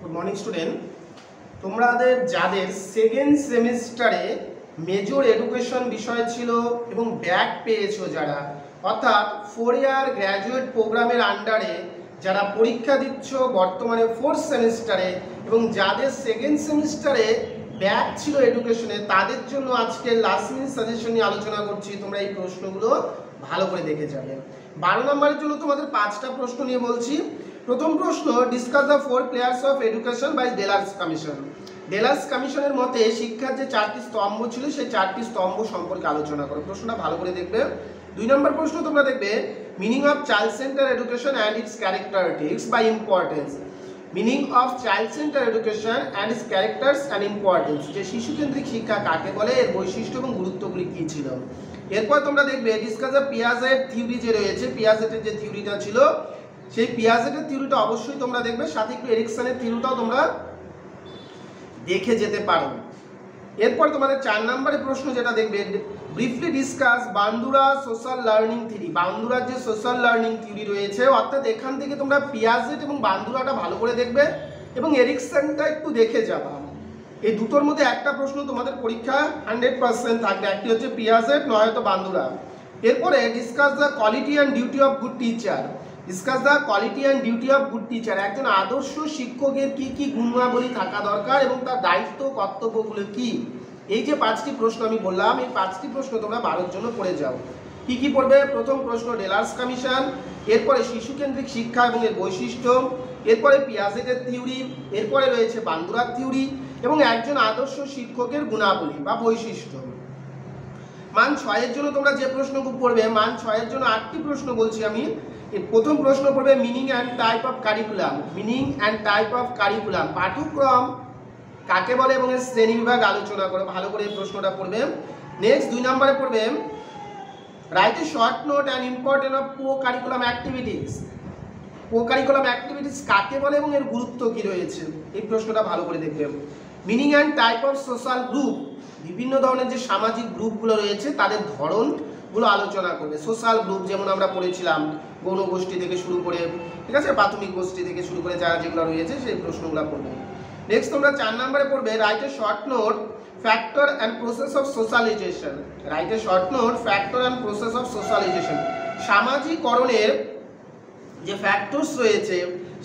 Good morning student, তোমাদের যাদের second সেমিস্টারে মেজর এডুকেশন বিষয় ছিল এবং ব্যাক পেয়েছো যারা, অর্থাৎ 4 ইয়ার গ্র্যাজুয়েট প্রোগ্রামের আন্ডারে যারা পরীক্ষা দিচ্ছ বর্তমানে 4th সেমিস্টারে এবং যাদের সেকেন্ড সেমিস্টারে ব্যাক ছিল এডুকেশনে, তাদের জন্য আজকে লাস্ট মিনিট সাজেশন নিয়ে আলোচনা করছি। তোমরা এই প্রশ্নগুলো ভালো করে দেখে যাবে। 12 নম্বরের জন্য তোমাদের 5টা প্রশ্ন নিয়ে বলছি। প্রথম প্রশ্ন, discuss the 4 players of education by Delors commission. Delors কমিশনের মতে শিক্ষার যে 4টি স্তম্ভ ছিল সেই 4টি স্তম্ভ সম্পর্কে আলোচনা করো। প্রশ্নটা ভালো করে দেখবে। 2 নম্বর প্রশ্ন তোমরা দেখবে, meaning of child center education and its characteristics by importance. Meaning of child center education and its characters and importance, যে শিশুকেন্দ্রিক শিক্ষা কাকে বলে, এর বৈশিষ্ট্য এবং গুরুত্বগুলি কী ছিল। এরপর তোমরা দেখবে ডিসকাস দ্য পিয়াজেট থিওরি যে রয়েছে, পিয়াজেটের যে থিওরিটা ছিল সেই পিয়াজেটের থিওরিটা অবশ্যই তোমরা দেখবে, সাথে একটু এরিকসনের থিওরিটাও তোমরা দেখে যেতে পারো। এরপর তোমাদের 4 নম্বরের প্রশ্ন যেটা দেখবে, briefly discuss Bandura social learning theory. বান্দুরার যে সোশ্যাল লার্নিং থিওরি রয়েছে, অর্থাৎ এখান থেকে তোমরা পিয়াজেট এবং বান্দুরাটা ভালো করে দেখবে এবং এরিকসনটা একটু দেখে যাবা। এই দুটোর মধ্যে একটা প্রশ্ন তোমাদের পরীক্ষা 100% থাকবে, একটি হচ্ছে পিয়াজেট নয়তো বান্দুরা। এরপরে discuss the quality and duty of good teacher. Discuss the quality and duty of good teacher, একজন আদর্শ শিক্ষকের কি কি গুণাবলী থাকা দরকার এবং তার দায়িত্ব কর্তব্যগুলো কি। এই যে 5টি প্রশ্ন আমি বললাম, এই 5টি প্রশ্ন তোমরা 12 জন্য পড়ে যাও। কি কি পড়বে? প্রথম প্রশ্ন ডেলার্স কমিশন, এরপরে শিশুকেন্দ্রিক শিক্ষা এবং এর বৈশিষ্ট্য, এরপরে পিয়াজেটের থিওরি, এরপরে রয়েছে বান্দুরার থিওরি এবং একজন আদর্শ শিক্ষকের গুণাবলী বা বৈশিষ্ট্য। মান 6 এর জন্য তোমরা যে প্রশ্নগুলো পড়বে, মান 6 এর জন্য 8টি প্রশ্ন বলছি আমি। প্রথম প্রশ্ন পড়বে meaning and type of curriculum. Meaning and type of curriculum, পাঠ্যক্রম কাকে বলে এবং এর শ্রেণীবিভাগ আলোচনা করে, ভালো করে এই প্রশ্নটা পড়বে। নেক্সট 2 নম্বরে পড়বে write a short note and important of co curriculum activities. Co curriculum activities কাকে বলে এবং এর গুরুত্ব কি রয়েছে, এই প্রশ্নটা ভালো করে দেখবে। Meaning and type of social group, বিভিন্ন ধরনের যে সামাজিক গ্রুপগুলো রয়েছে তাদের ধরনগুলো আলোচনা করবে। সোশ্যাল গ্রুপ যেমন আমরা পড়েছিলাম, গৌণ গোষ্ঠী থেকে শুরু করে, ঠিক আছে, প্রাথমিক গোষ্ঠী থেকে শুরু করে যারা যেগুলো রয়েছে সেই প্রশ্নগুলো পড়বে। নেক্সট তোমরা 4 নম্বরে পড়বে write a short note factor and process of socialization. Write a short note factor and process of socialization, সামাজিকরণের যে ফ্যাক্টরস রয়েছে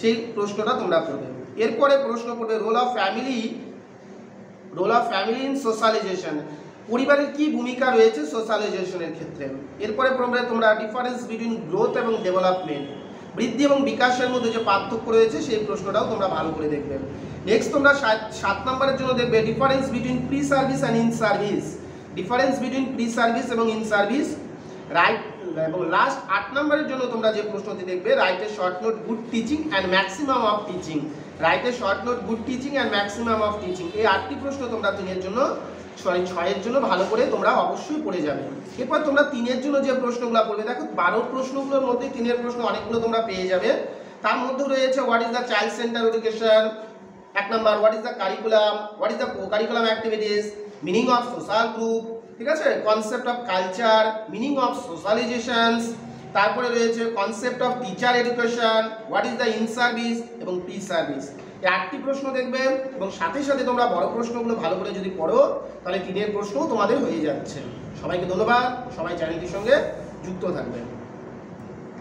সেই প্রশ্নটা তোমরা পড়বে। এরপরে প্রশ্ন পড়বে role of family in socialization, পরিবারের কি ভূমিকা রয়েছে সোশ্যালাইজেশনের ক্ষেত্রে। এরপরে পড়বে তোমরা ডিফারেন্স বিটুইন গ্রোথ এবং ডেভেলপমেন্ট, বৃদ্ধি এবং বিকাশের মধ্যে যে পার্থক্য রয়েছে সেই প্রশ্নটাও তোমরা ভালো করে দেখবে। নেক্সট তোমরা 7 নম্বরের জন্য দেখবে difference between pre service and in service. Difference between pre service এবং ইন সার্ভিস, রাইট। এবং লাস্ট 8 নম্বরের জন্য তোমরা যে প্রশ্নটি দেখবে right a short note good teaching and maximum of teaching. Right a short note good teaching and maximum of teaching, এই 8টি প্রশ্ন তোমরা 3 এর জন্য 6 এর জন্য ভালো করে তোমরা অবশ্যই পড়ে যাবে। এরপর তোমরা 3 এর জন্য যে প্রশ্নগুলো পড়বে, দেখো 12 প্রশ্নগুলোর মধ্যে 3 এর প্রশ্ন অনেকগুলো তোমরা পেয়ে যাবে। তার মধ্যে রয়েছে what is the child center education, 1 number what is the curriculum, what is the co curriculum activities, meaning of social group, ঠিক আছে, concept of culture, meaning of socializations, তারপরে রয়েছে concept of teacher education, what is the in service এবং pre service. এই 8টি প্রশ্ন দেখবে এবং সাথে সাথে তোমরা বড় প্রশ্নগুলো ভালো করে যদি পড়ো তাহলে 3 এর প্রশ্নও তোমাদের হয়ে যাচ্ছে। সবাইকে ধন্যবাদ, সবাই চ্যানেলটির সঙ্গে যুক্ত থাকবেন।